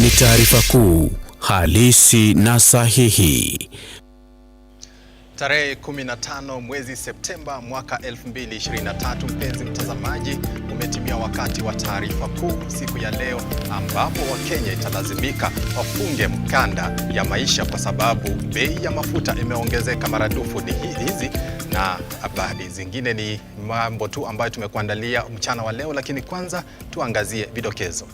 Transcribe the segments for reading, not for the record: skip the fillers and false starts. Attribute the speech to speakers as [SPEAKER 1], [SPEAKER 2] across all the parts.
[SPEAKER 1] ni taarifa kuu, halisi na sahihi.
[SPEAKER 2] Tarehe 15 mwezi Septemba mwaka 2023, mpenzi mtazamaji, umetimia wakati wa taarifa kuu siku ya leo, ambapo Wakenya italazimika wafunge mkanda ya maisha kwa sababu bei ya mafuta imeongezeka maradufu. Ni hizi na habari zingine ni mambo tu ambayo tumekuandalia mchana wa leo, lakini kwanza tuangazie vidokezo.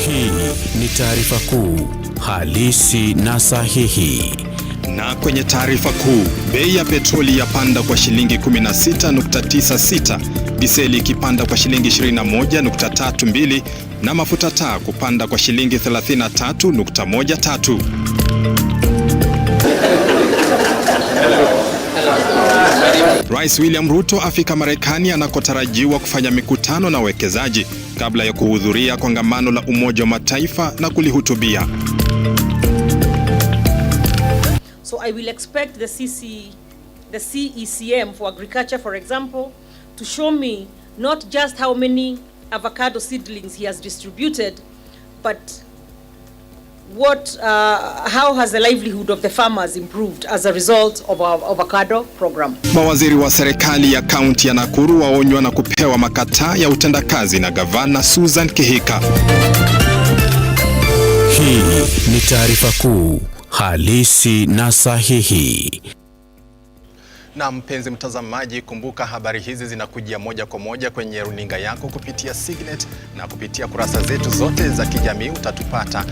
[SPEAKER 1] Hii ni taarifa kuu, halisi na sahihi.
[SPEAKER 2] Na kwenye taarifa kuu, bei ya petroli yapanda kwa shilingi 16.96, diseli ikipanda kwa shilingi 21.32 na mafuta taa kupanda kwa shilingi 33.13. Rais William RUTO afika Marekani anakotarajiwa kufanya mikutano na wawekezaji kabla ya kuhudhuria kongamano la Umoja wa Mataifa na kulihutubia.
[SPEAKER 3] So I will expect the CECM for agriculture, for example, to show me not just how many avocado seedlings he has distributed, but how has the livelihood of the farmers improved as a result of our avocado program.
[SPEAKER 2] Mawaziri wa serikali ya kaunti ya Nakuru waonywa na kupewa makataa ya utendakazi na gavana Susan Kihika.
[SPEAKER 1] Hii ni taarifa kuu, halisi na sahihi.
[SPEAKER 2] Na mpenzi mtazamaji, kumbuka habari hizi zinakujia moja kwa moja kwenye runinga yako kupitia Signet na kupitia kurasa zetu zote za kijamii. Utatupata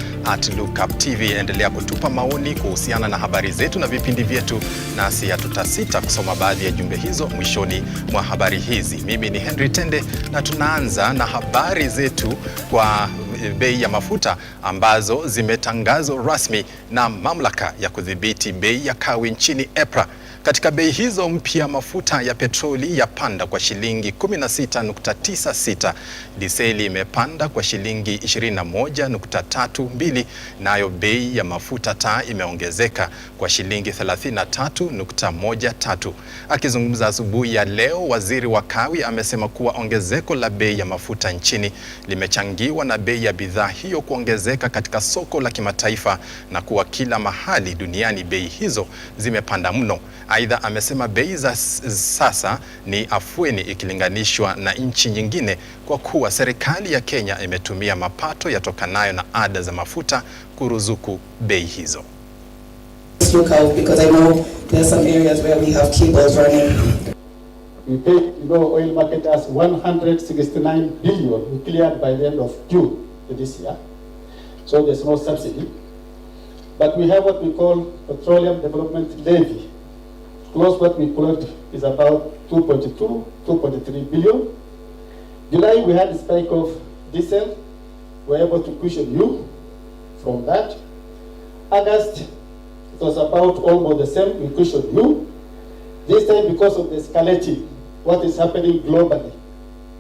[SPEAKER 2] @Lookuptv. Endelea kutupa maoni kuhusiana na habari zetu na vipindi vyetu, nasi hatutasita kusoma baadhi ya jumbe hizo mwishoni mwa habari hizi. Mimi ni Henry Tende na tunaanza na habari zetu kwa bei ya mafuta ambazo zimetangazwa rasmi na mamlaka ya kudhibiti bei ya kawi nchini EPRA. Katika bei hizo mpya, mafuta ya petroli yapanda kwa shilingi 16.96, diseli imepanda kwa shilingi 21.32, nayo bei ya mafuta taa imeongezeka kwa shilingi 33.13. Akizungumza asubuhi ya leo, waziri wa kawi amesema kuwa ongezeko la bei ya mafuta nchini limechangiwa na bei ya bidhaa hiyo kuongezeka katika soko la kimataifa na kuwa kila mahali duniani bei hizo zimepanda mno. Aidha, amesema bei za sasa ni afueni ikilinganishwa na nchi nyingine kwa kuwa serikali ya Kenya imetumia mapato yatokanayo na ada za mafuta kuruzuku bei hizo.
[SPEAKER 4] Look out, because I know there are some areas where we have cables running.
[SPEAKER 5] We paid, oil market as 169 billion we cleared by the end of June this year. So there's no subsidy. But we have what we call petroleum development levy. Close what we collect is about 2.3 billion. July we had a spike of diesel. We were able to cushion you from that. August it was about almost the same. We cushioned you. This time, because of the escalating, what is happening globally,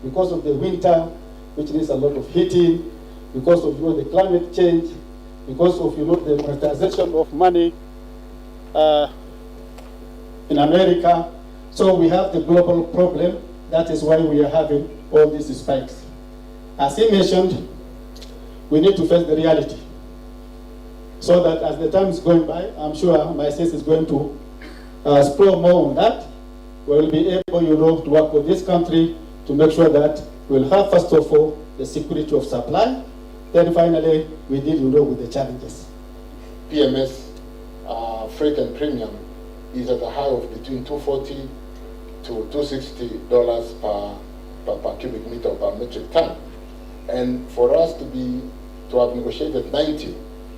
[SPEAKER 5] because of the winter, which needs a lot of heating, because of the climate change, because of the monetization of money in America. So we have the global problem. That is why we are having all these spikes. As he mentioned, we need to face the reality. So that as the time is going by, I'm sure my sense is going to explore more on that. We will be able, to work with this country to make sure that we'll have, first of all, the security of supply. Then finally, we deal, with the challenges.
[SPEAKER 6] PMS, freight and premium, is at a high of between $240 to $260 per cubic meter per metric ton. And for us to have negotiated 90,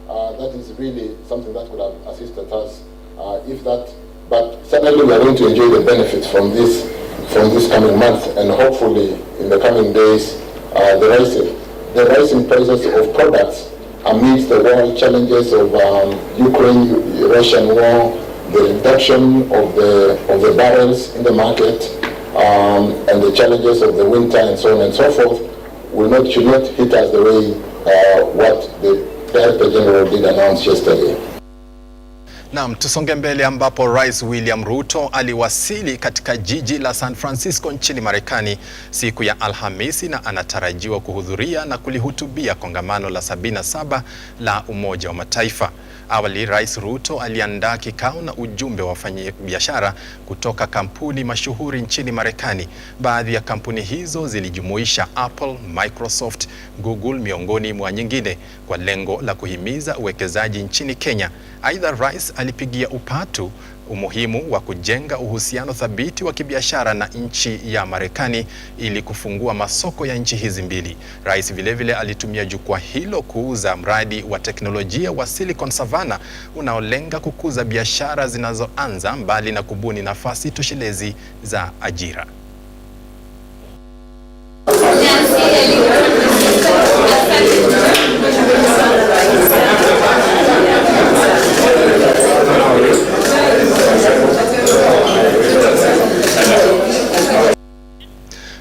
[SPEAKER 6] that is really something that would have assisted us but certainly we are going to enjoy the benefits from this coming month, and hopefully in the coming days, the rising prices of products amidst the world challenges of Ukraine-Russian war, the reduction of the barrels in the market, and the challenges of the winter and so on and so forth should not hit us the way what the Director General did announce yesterday.
[SPEAKER 2] Naam, tusonge mbele ambapo Rais William Ruto aliwasili katika jiji la San Francisco nchini Marekani siku ya Alhamisi na anatarajiwa kuhudhuria na kulihutubia kongamano la 77 la Umoja wa Mataifa. Awali, Rais Ruto aliandaa kikao na ujumbe wa wafanyabiashara kutoka kampuni mashuhuri nchini Marekani. Baadhi ya kampuni hizo zilijumuisha Apple, Microsoft, Google miongoni mwa nyingine kwa lengo la kuhimiza uwekezaji nchini Kenya. Aidha, Rais alipigia upatu umuhimu wa kujenga uhusiano thabiti wa kibiashara na nchi ya Marekani ili kufungua masoko ya nchi hizi mbili. Rais vilevile alitumia jukwaa hilo kuuza mradi wa teknolojia wa Silicon Savannah unaolenga kukuza biashara zinazoanza mbali na kubuni nafasi toshelezi za ajira.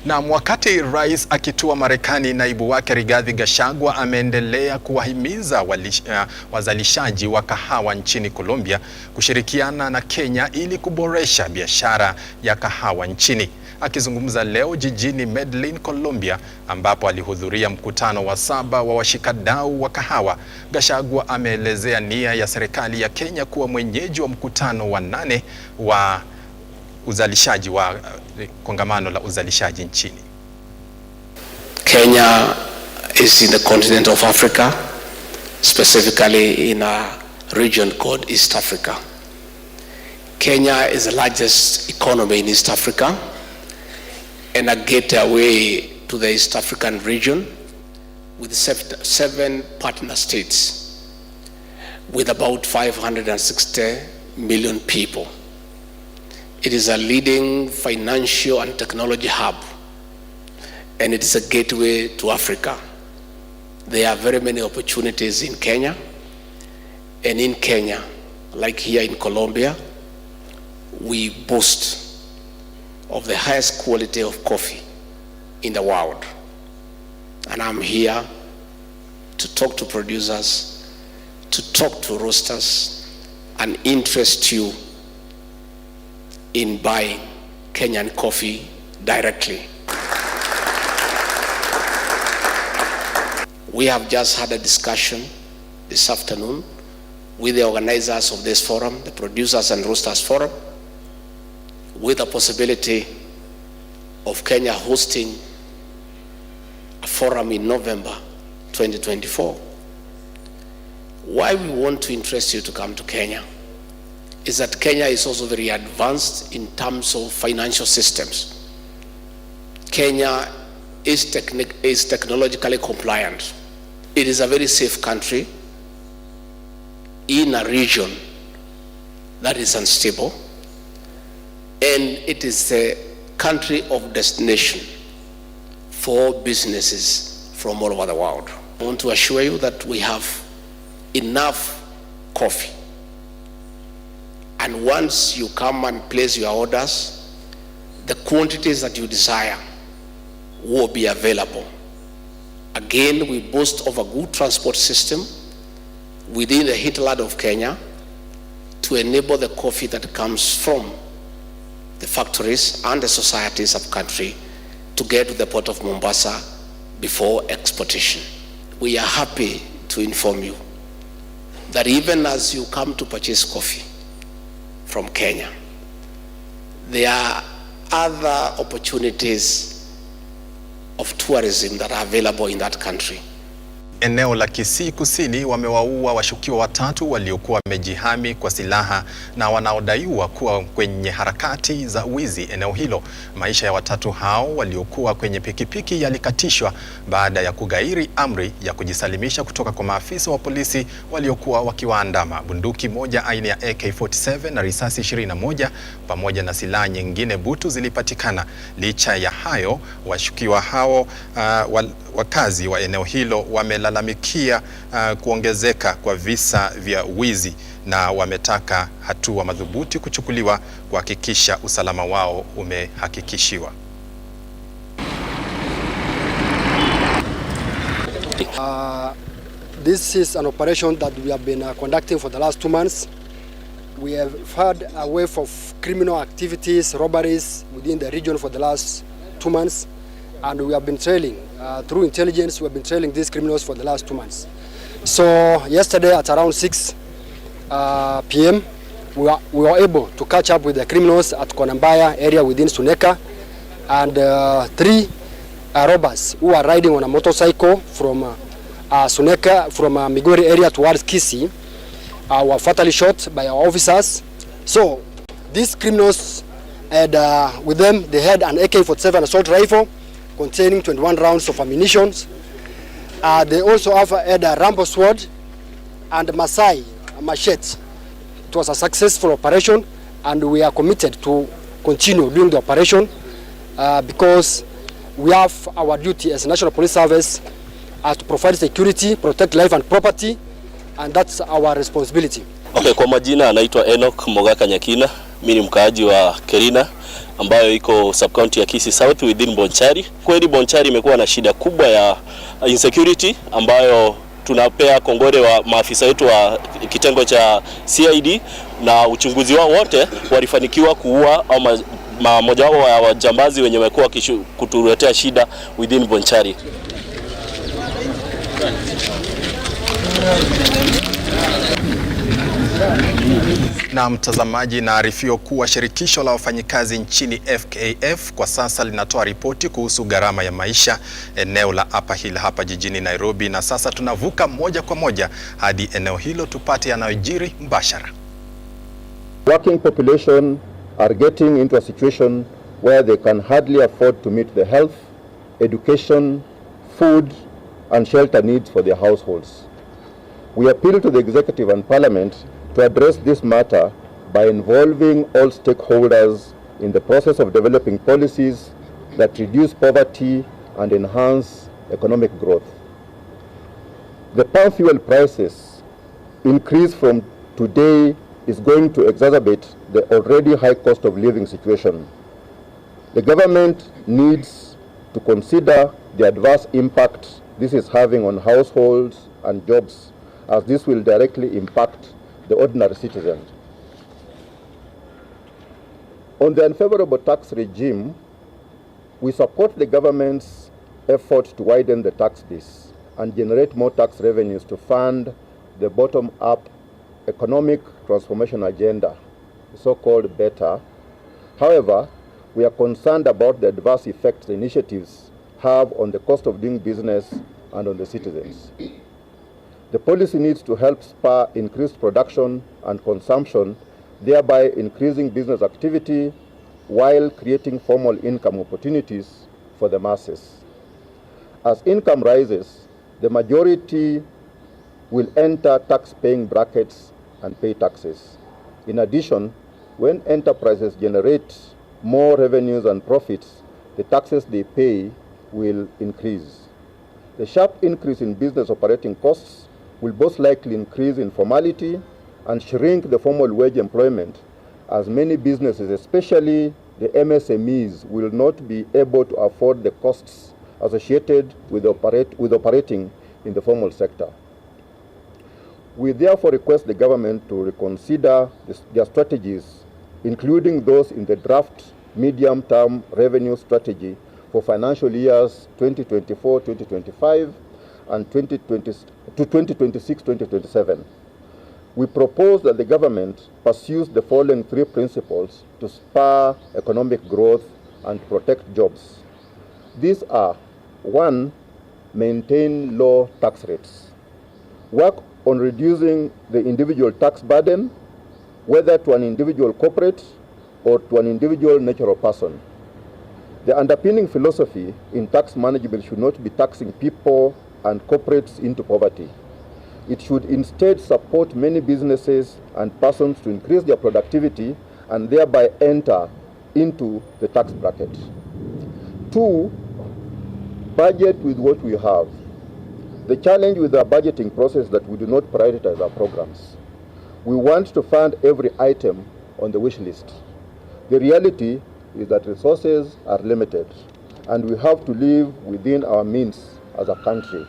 [SPEAKER 2] Na wakati Rais akitua Marekani, naibu wake Rigathi Gachagua ameendelea kuwahimiza wazalishaji wa kahawa nchini Colombia kushirikiana na Kenya ili kuboresha biashara ya kahawa nchini. Akizungumza leo jijini Medellin, Colombia, ambapo alihudhuria mkutano wa 7 wa washikadau wa kahawa, Gachagua ameelezea nia ya serikali ya Kenya kuwa mwenyeji wa mkutano wa 8 wa uzalishaji wa kongamano la uzalishaji nchini.
[SPEAKER 7] Kenya is in the continent of Africa, specifically in a region called East Africa. Kenya is the largest economy in East Africa and a gateway to the East African region with 7 partner states with about 560 million people. It is a leading financial and technology hub, and it is a gateway to Africa. There are very many opportunities in Kenya, and in Kenya, like here in Colombia, we boast of the highest quality of coffee in the world. And I'm here to talk to producers, to talk to roasters, and interest you in buying Kenyan coffee directly. We have just had a discussion this afternoon with the organizers of this forum, the Producers and Roasters Forum, with the possibility of Kenya hosting a forum in November 2024. Why we want to interest you to come to Kenya is that Kenya is also very advanced in terms of financial systems. Kenya is technologically compliant. It is a very safe country in a region that is unstable, and it is a country of destination for businesses from all over the world. I want to assure you that we have enough coffee. And once you come and place your orders, the quantities that you desire will be available. Again, we boast of a good transport system within the hinterland of Kenya to enable the coffee that comes from the factories and the societies of country to get to the port of Mombasa before exportation. We are happy to inform you that even as you come to purchase coffee from Kenya, there are other opportunities of tourism that are available in that country.
[SPEAKER 2] Eneo la Kisii Kusini wamewaua washukiwa 3 waliokuwa wamejihami kwa silaha na wanaodaiwa kuwa kwenye harakati za wizi eneo hilo. Maisha ya watatu hao waliokuwa kwenye pikipiki yalikatishwa baada ya kugairi amri ya kujisalimisha kutoka kwa maafisa wa polisi waliokuwa wakiwaandama. Bunduki moja aina ya AK-47 na risasi 21 pamoja na silaha nyingine butu zilipatikana. Licha ya hayo, washukiwa hao wakazi wa eneo hilo wamelalamikia kuongezeka kwa visa vya wizi na wametaka hatua madhubuti kuchukuliwa kuhakikisha usalama wao umehakikishiwa.
[SPEAKER 8] This is an operation that we have been conducting for the last 2 months. we have had a wave of criminal activities, robberies within the region for the last 2 months, and we have been trailing, through intelligence, we have been trailing these criminals for the last 2 months. So yesterday at around 6 p.m., we were able to catch up with the criminals at Konambaya area within Suneka, and 3 robbers who are riding on a motorcycle from Suneka, from Migori area towards Kisii, were fatally shot by our officers. So these criminals had with them, they had an AK-47 assault rifle containing 21 rounds of ammunition. They also had a Rambo sword and Maasai machete. It was a successful operation, and we are committed to continue doing the operation because we have our duty as National Police Service to provide security, protect life and property, and that's our responsibility.
[SPEAKER 9] Okay, kwa majina anaitwa Enoch Mogaka Nyakina. Mimi ni mkaaji wa Kerina ambayo iko sub-county ya Kisii South within Bonchari. Kweli Bonchari imekuwa na shida kubwa ya insecurity ambayo tunapea kongore wa maafisa wetu wa kitengo cha CID, na uchunguzi wao wote walifanikiwa kuua au moja wao wa wajambazi wenye wamekuwa kutuletea shida within Bonchari.
[SPEAKER 2] Na mtazamaji, naarifiwa kuwa shirikisho la wafanyikazi nchini FKF kwa sasa linatoa ripoti kuhusu gharama ya maisha eneo la Upper Hill hapa jijini Nairobi, na sasa tunavuka moja kwa moja hadi eneo hilo tupate yanayojiri mbashara.
[SPEAKER 10] Working population are getting into a situation where they can hardly afford to meet the health, education, food and shelter needs for their households. We appeal to the executive and parliament to address this matter by involving all stakeholders in the process of developing policies that reduce poverty and enhance economic growth. The palm fuel prices increase from today is going to exacerbate the already high cost of living situation. The government needs to consider the adverse impact this is having on households and jobs, as this will directly impact the ordinary citizen. On the unfavorable tax regime, we support the government's effort to widen the tax base and generate more tax revenues to fund the bottom-up economic transformation agenda, so-called BETA. However, we are concerned about the adverse effects the initiatives have on the cost of doing business and on the citizens. The policy needs to help spur increased production and consumption, thereby increasing business activity while creating formal income opportunities for the masses. As income rises, the majority will enter tax-paying brackets and pay taxes. In addition, when enterprises generate more revenues and profits, the taxes they pay will increase. The sharp increase in business operating costs will most likely increase informality and shrink the formal wage employment, as many businesses, especially the MSMEs, will not be able to afford the costs associated with operating in the formal sector. We therefore request the government to reconsider their strategies, including those in the draft medium-term revenue strategy for financial years 2024-2025 and 2026-2027. We propose that the government pursues the following 3 principles to spur economic growth and protect jobs. These are: 1, maintain low tax rates. Work on reducing the individual tax burden, whether to an individual corporate or to an individual natural person. The underpinning philosophy in tax management should not be taxing people and corporates into poverty. It should instead support many businesses and persons to increase their productivity and thereby enter into the tax bracket. 2, budget with what we have. The challenge with our budgeting process is that we do not prioritize our programs. We want to fund every item on the wish list. The reality is that resources are limited and we have to live within our means as a country.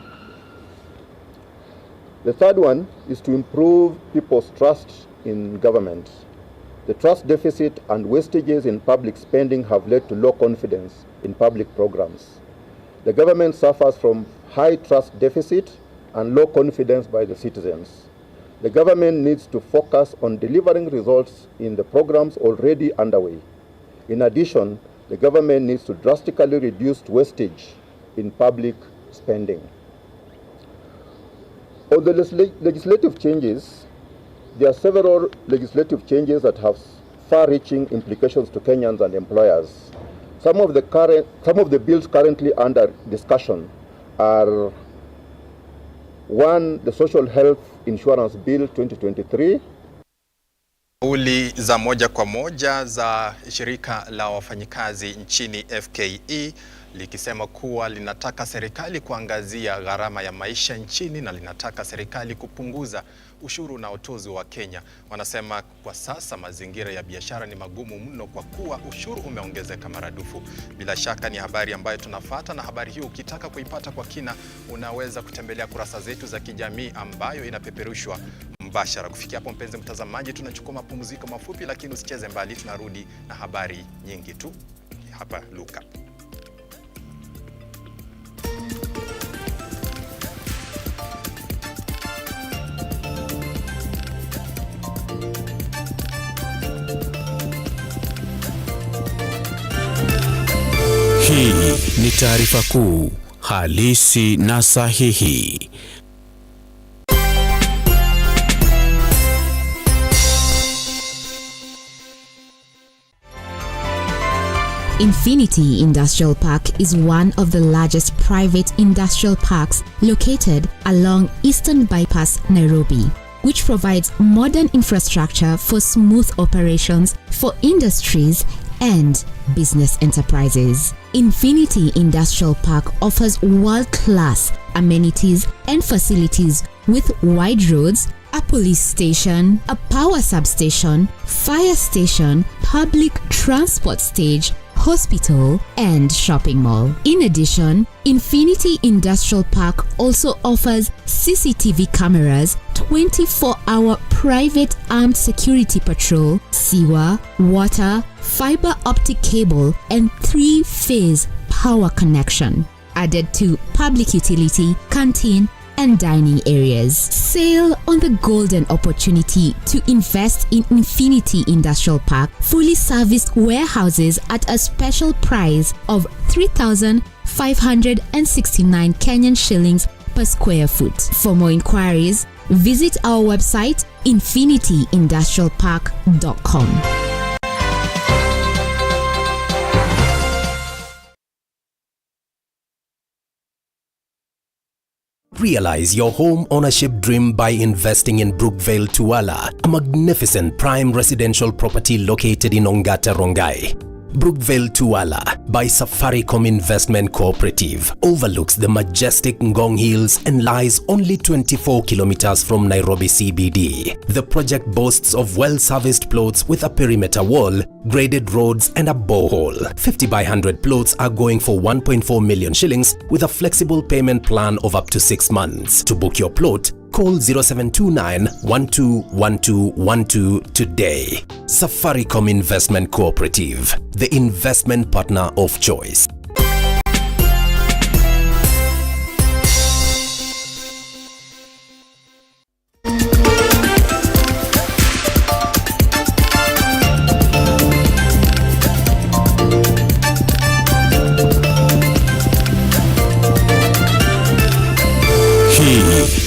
[SPEAKER 10] The third one is to improve people's trust in government. The trust deficit and wastages in public spending have led to low confidence in public programs. The government suffers from high trust deficit and low confidence by the citizens. The government needs to focus on delivering results in the programs already underway. In addition, the government needs to drastically reduce wastage in public spending. On the legislative changes, there are several legislative changes that have far-reaching implications to Kenyans and employers. Some of the bills currently under discussion are: 1, the Social Health Insurance Bill 2023.
[SPEAKER 2] Kauli za moja kwa moja za shirika la wafanyikazi nchini FKE likisema kuwa linataka serikali kuangazia gharama ya maisha nchini na linataka serikali kupunguza ushuru unaotozwa wa Kenya. Wanasema kwa sasa mazingira ya biashara ni magumu mno kwa kuwa ushuru umeongezeka maradufu. Bila shaka ni habari ambayo tunafuata, na habari hiyo ukitaka kuipata kwa kina unaweza kutembelea kurasa zetu za kijamii ambayo inapeperushwa mbashara. Kufikia hapo mpenzi mtazamaji, tunachukua mapumziko mafupi, lakini usicheze mbali, tunarudi na habari nyingi tu hapa Luka.
[SPEAKER 1] Hii ni taarifa kuu halisi na sahihi.
[SPEAKER 11] Infinity Industrial Park is one of the largest private industrial parks located along Eastern Bypass, Nairobi, which provides modern infrastructure for smooth operations for industries and business enterprises. Infinity Industrial Park offers world-class amenities and facilities with wide roads, a police station, a power substation, fire station, public transport stage, hospital, and shopping mall. In addition, Infinity Industrial Park also offers CCTV cameras, 24-hour private armed security patrol, sewer, water, fiber optic cable, and 3-phase power connection, added to public utility, canteen, and dining areas. Sail on the golden opportunity to invest in Infinity Industrial Park fully serviced warehouses at a special price of 3,569 Kenyan shillings per square foot. For more inquiries, visit our website infinityindustrialpark.com.
[SPEAKER 12] Realize your home ownership dream by investing in Brookvale Tuala, a magnificent prime residential property located in Ongata, Rongai. Brookvale Tuala by Safaricom Investment Cooperative overlooks the majestic Ngong Hills and lies only 24 kilometers from Nairobi CBD. The project boasts of well-serviced plots with a perimeter wall, graded roads and a borehole. 50 by 100 plots are going for 1.4 million shillings with a flexible payment plan of up to 6 months. To book your plot, call 0729 121212 today. Safaricom Investment Cooperative, the investment partner of choice.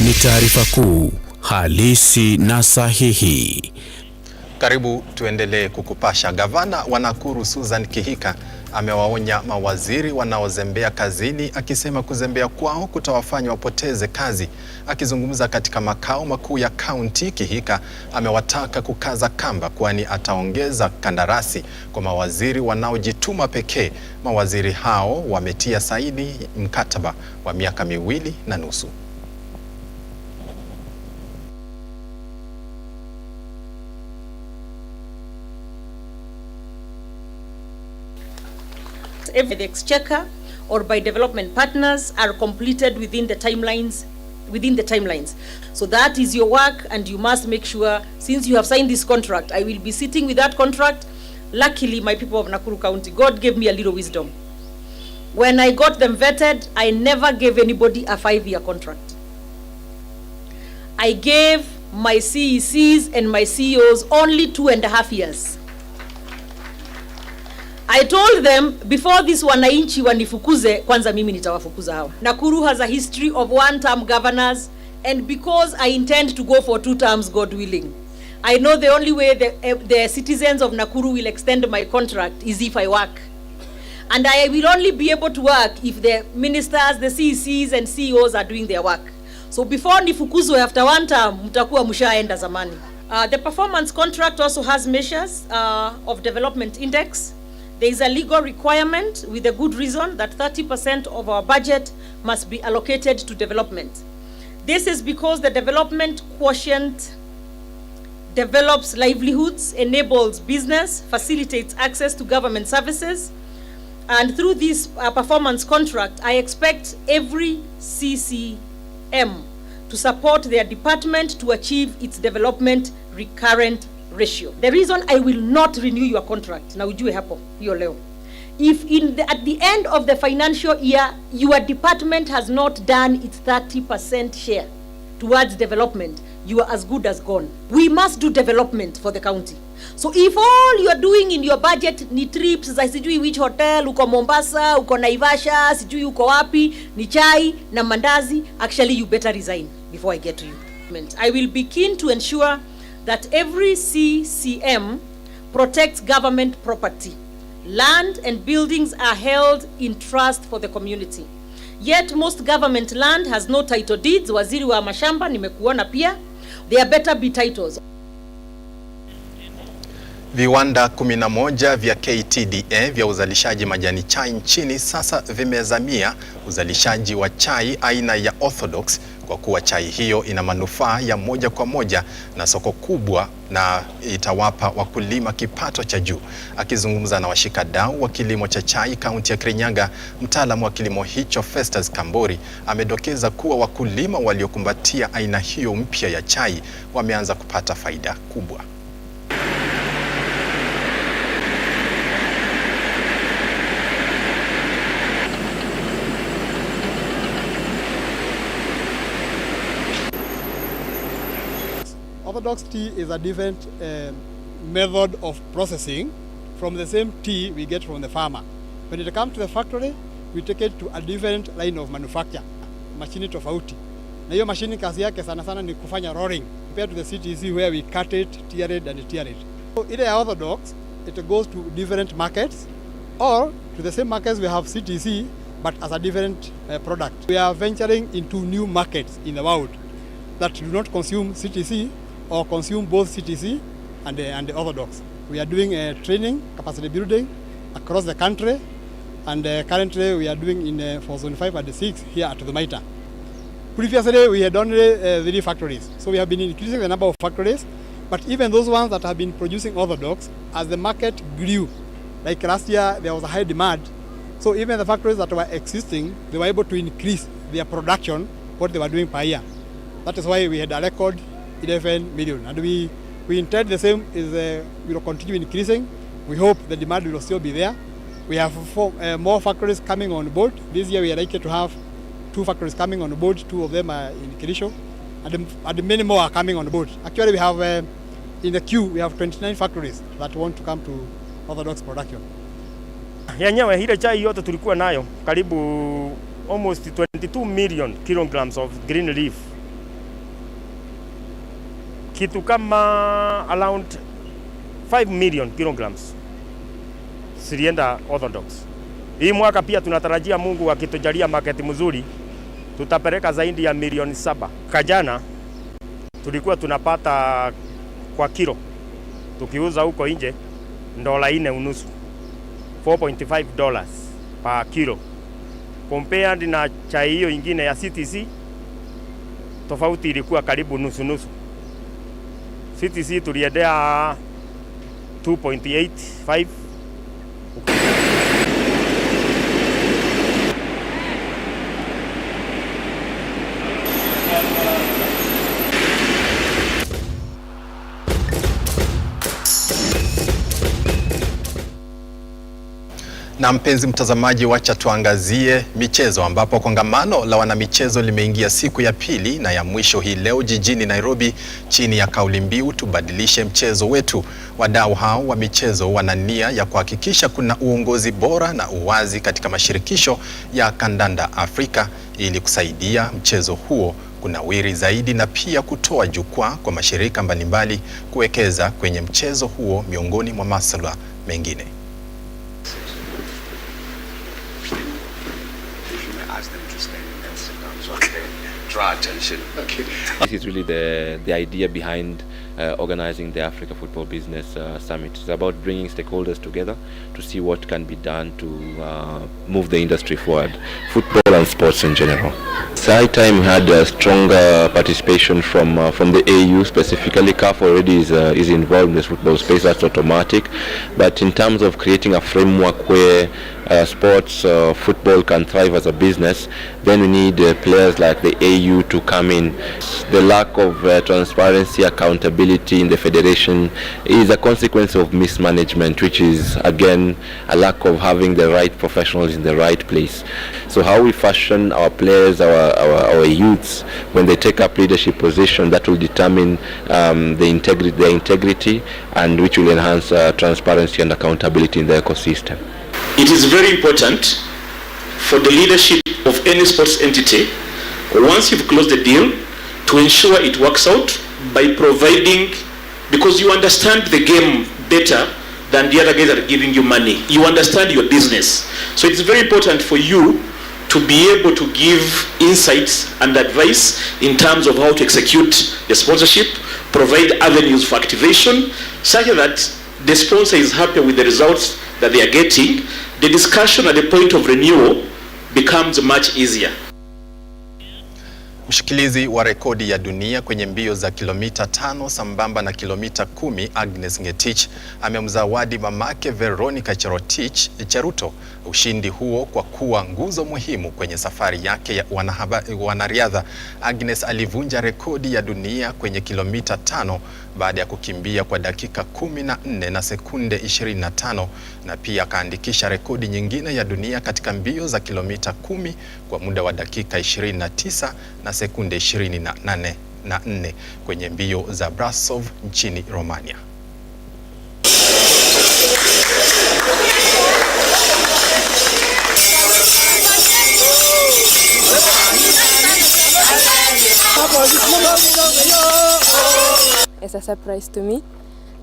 [SPEAKER 1] Ni taarifa kuu halisi na sahihi.
[SPEAKER 2] Karibu tuendelee kukupasha. Gavana wa Nakuru Susan Kihika amewaonya mawaziri wanaozembea kazini, akisema kuzembea kwao kutawafanya wapoteze kazi. Akizungumza katika makao makuu ya kaunti, Kihika amewataka kukaza kamba, kwani ataongeza kandarasi kwa mawaziri wanaojituma pekee. Mawaziri hao wametia saini mkataba wa miaka 2.5.
[SPEAKER 3] If the exchequer or by development partners are completed within the timelines within the timelines. So that is your work, and you must make sure, since you have signed this contract, I will be sitting with that contract. Luckily, my people of Nakuru County, God gave me a little wisdom. When I got them vetted, I never gave anybody a 5-year contract. I gave my CECs and my CEOs only 2.5 years. I told them, before this wananchi wanifukuze, kwanza mimi nitawafukuza hawa. Nakuru has a history of 1-term governors, and because I intend to go for 2 terms, God willing, I know the only way the citizens of Nakuru will extend my contract is if I work. And I will only be able to work if the ministers, the CECs and CEOs are doing their work. So before nifukuzwe after 1 term, mtakuwa mshaenda zamani. The performance contract also has measures of development index. There is a legal requirement with a good reason that 30% of our budget must be allocated to development. This is because the development quotient develops livelihoods, enables business, facilitates access to government services. And through this performance contract, I expect every CCM to support their department to achieve its development recurrent ratio. The reason I will not renew your contract, na ujue hapo hiyo leo, if at the end of the financial year your department has not done its 30% share towards development, you are as good as gone. We must do development for the county. So if all you are doing in your budget ni trips za sijui which hotel, uko Mombasa, uko Naivasha, sijui uko wapi, ni chai na mandazi, actually you better resign before I get to you. I will be keen to ensure that every CCM protects government property. Land and buildings are held in trust for the community. Yet most government land has no title deeds. Waziri wa mashamba nimekuona pia. There better be titles.
[SPEAKER 2] Viwanda 11 vya KTDA vya uzalishaji majani chai nchini sasa vimezamia uzalishaji wa chai aina ya Orthodox, kwa kuwa chai hiyo ina manufaa ya moja kwa moja na soko kubwa na itawapa wakulima kipato cha juu. Akizungumza na washikadau wa kilimo cha chai kaunti ya Kirinyaga, mtaalamu wa kilimo hicho Festus Kambori amedokeza kuwa wakulima waliokumbatia aina hiyo mpya ya chai wameanza kupata faida kubwa.
[SPEAKER 13] Orthodox tea is a different method of processing from the same tea we get from the farmer. When it comes to the factory, we take it to a different line of manufacture, machine tofauti. Na hiyo machine kazi yake sana sana ni kufanya rolling, compared to the CTC where we cut it, tear it and tear it. So ile ya Orthodox, it goes to different markets, or to the same markets we have CTC but as a different product. We are venturing into new markets in the world that do not consume CTC or consume both CTC and the Orthodox. We are doing training, capacity building across the country, and currently we are doing in for Zone 5 and 6 here at the Maita. Previously we had only 3 factories, so we have been increasing the number of factories, but even those ones that have been producing Orthodox, as the market grew, like last year there was a high demand, so even the factories that were existing, they were able to increase their production, what they were doing per year. That is why we had a record 11 million, and we intend the same is we will continue increasing. We hope the demand will still be there. We have more factories coming on board. This year we are likely to have 2 factories coming on board. 2 of them are in Kirisho, and many more are coming on board. Actually we have in the queue we have 29 factories that want to come to Orthodox production.
[SPEAKER 14] Yenyewe ile chai yote tulikuwa nayo karibu almost 22 million kilograms of green leaf. Kitu kama around 5 million kilograms silienda Orthodox. Hii mwaka pia tunatarajia Mungu akitujalia market mzuri tutapeleka zaidi ya milioni 7. Kajana tulikuwa tunapata kwa kilo tukiuza huko nje $4.5, $4.5 per kilo. Compared na chai hiyo ingine ya CTC, tofauti ilikuwa karibu nusu. CTC tuliendea 2.85.
[SPEAKER 2] Na mpenzi mtazamaji, wacha tuangazie michezo ambapo kongamano la wanamichezo limeingia siku ya pili na ya mwisho hii leo jijini Nairobi chini ya kauli mbiu tubadilishe mchezo wetu. Wadau hao wa michezo wana nia ya kuhakikisha kuna uongozi bora na uwazi katika mashirikisho ya kandanda Afrika ili kusaidia mchezo huo kunawiri zaidi na pia kutoa jukwaa kwa mashirika mbalimbali kuwekeza kwenye mchezo huo miongoni mwa masuala mengine.
[SPEAKER 15] This is really the idea behind organizing the Africa Football Business Summit. It's about bringing stakeholders together to see what can be done to move the industry forward, football and sports in general. It's high time we had a stronger participation from the AU specifically. CAF already is involved in this football space, that's automatic. But in terms of creating a framework where sports, football can thrive as a business, then we need players like the AU to come in. The lack of transparency, accountability in the federation is a consequence of mismanagement, which is again a lack of having the right professionals in the right place. So how we fashion our players, our youths, when they take up leadership position, that will determine their integrity, and which will enhance transparency and accountability in the ecosystem.
[SPEAKER 16] It is very important for the leadership of any sports entity, once you've closed the deal, to ensure it works out by providing, because you understand the game better than the other guys that are giving you money. You understand your business. So it's very important for you to be able to give insights and advice in terms of how to execute the sponsorship, provide avenues for activation, such that the sponsor is happy with the results that they are getting. The discussion at the point of renewal becomes much easier.
[SPEAKER 2] Mshikilizi wa rekodi ya dunia kwenye mbio za kilomita 5 sambamba na kilomita 10 Agnes Ngetich amemzawadi mamake Veronica Cheruto ushindi huo kwa kuwa nguzo muhimu kwenye safari yake ya wanariadha. Agnes alivunja rekodi ya dunia kwenye kilomita 5 baada ya kukimbia kwa dakika 14 na sekunde 25 na pia akaandikisha rekodi nyingine ya dunia katika mbio za kilomita 10 kwa muda wa dakika 29 na sekunde 24 kwenye mbio za Brasov nchini Romania.
[SPEAKER 17] It's a surprise to me,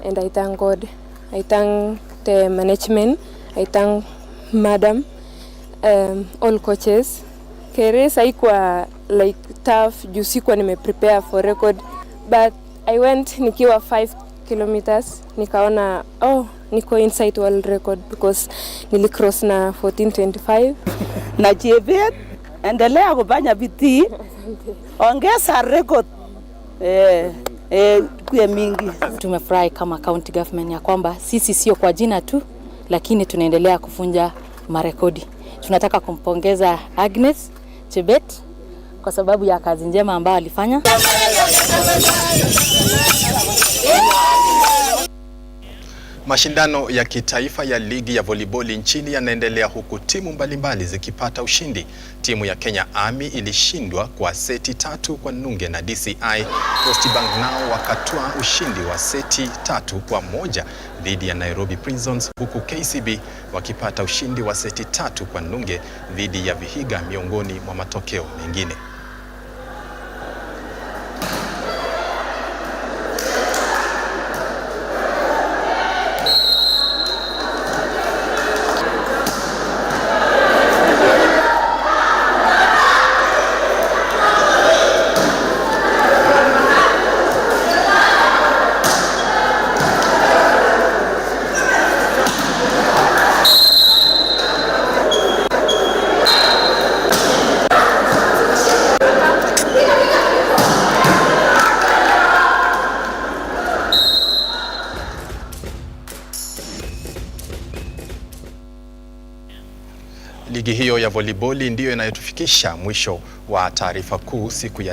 [SPEAKER 17] and I thank God. I thank the management. I thank Madam, all coaches. Race haikuwa like tough, juu sikuwa prepare for record, but I went nikiwa 5 kilometers, nikaona niko inside world record because nilicross na 14:25.
[SPEAKER 18] Na Jebet, endelea kufanya bidii. Ongeza record. Kwa mingi.
[SPEAKER 19] Tumefurahi kama county government ya kwamba sisi sio kwa jina tu, lakini tunaendelea kuvunja marekodi. Tunataka kumpongeza Agnes Chebet kwa sababu ya kazi njema ambayo alifanya.
[SPEAKER 2] Mashindano ya kitaifa ya ligi ya volleyball nchini yanaendelea huku timu mbalimbali zikipata ushindi. Timu ya Kenya Army ilishindwa kwa seti 3-0 na DCI. Coast Bank nao wakatoa ushindi wa seti 3-1 dhidi ya Nairobi Prisons, huku KCB wakipata ushindi wa seti 3-0 dhidi ya Vihiga, miongoni mwa matokeo mengine. Ligi hiyo ya volleyball ndiyo inayotufikisha mwisho wa taarifa kuu siku ya